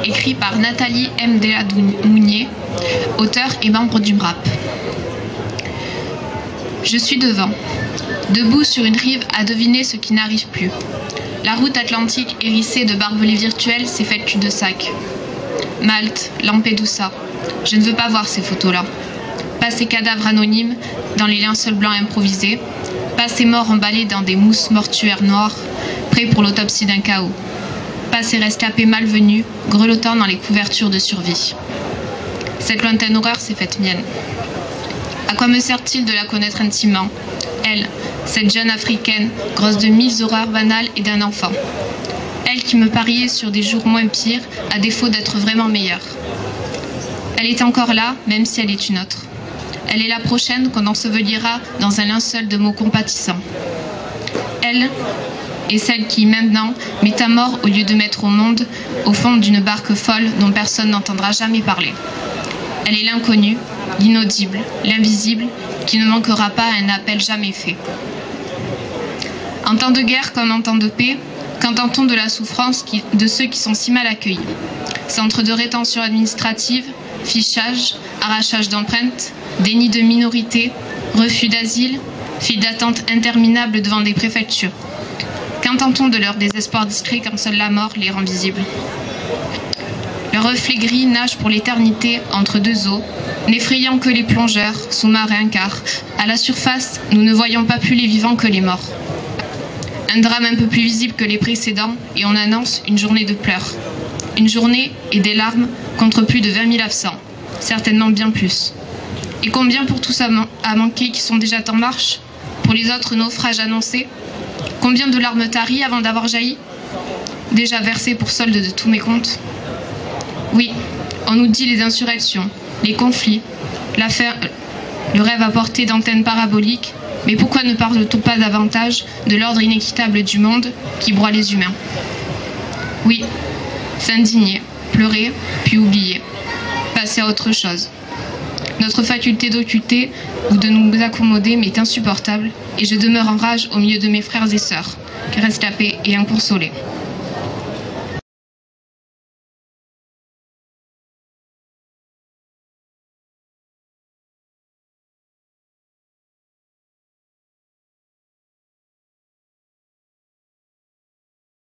Écrit par Nathalie M. Deladounier, auteure et membre du MRAP. Je suis devant, debout sur une rive à deviner ce qui n'arrive plus. La route atlantique hérissée de barbelés virtuels s'est faite cul-de-sac. Malte, Lampedusa, je ne veux pas voir ces photos-là. Pas ces cadavres anonymes dans les linceuls blancs improvisés, pas ces morts emballés dans des mousses mortuaires noires, prêts pour l'autopsie d'un chaos. Pas ces rescapés malvenus, grelottant dans les couvertures de survie. Cette lointaine horreur s'est faite mienne. À quoi me sert-il de la connaître intimement, elle, cette jeune africaine, grosse de 1000 horreurs banales et d'un enfant. Elle qui me pariait sur des jours moins pires, à défaut d'être vraiment meilleure. Elle est encore là, même si elle est une autre. Elle est la prochaine qu'on ensevelira dans un linceul de mots compatissants. Elle est celle qui, maintenant, met à mort au lieu de mettre au monde, au fond d'une barque folle dont personne n'entendra jamais parler. Elle est l'inconnu, l'inaudible, l'invisible, qui ne manquera pas à un appel jamais fait. En temps de guerre comme en temps de paix, qu'entend-on de la souffrance de ceux qui sont si mal accueillis? Centres de rétention administrative, fichage, arrachage d'empreintes, déni de minorité, refus d'asile, files d'attente interminables devant des préfectures. Qu'entend-on de leur désespoir discret quand seule la mort les rend visibles? Le reflet gris nage pour l'éternité entre deux eaux, n'effrayant que les plongeurs, sous-marins, car, à la surface, nous ne voyons pas plus les vivants que les morts. Un drame un peu plus visible que les précédents, et on annonce une journée de pleurs. Une journée et des larmes contre plus de 20 000 absents, certainement bien plus. Et combien pour tous à manquer qui sont déjà en marche? Pour les autres naufrages annoncés? Combien de larmes taries avant d'avoir jailli? Déjà versées pour solde de tous mes comptes? Oui, on nous dit les insurrections, les conflits, le rêve à portée d'antennes paraboliques, mais pourquoi ne parle-t-on pas davantage de l'ordre inéquitable du monde qui broie les humains? Oui, s'indigner, pleurer, puis oublier, passer à autre chose. Notre faculté d'occulter ou de nous accommoder m'est insupportable et je demeure en rage au milieu de mes frères et sœurs, rescapés et inconsolés.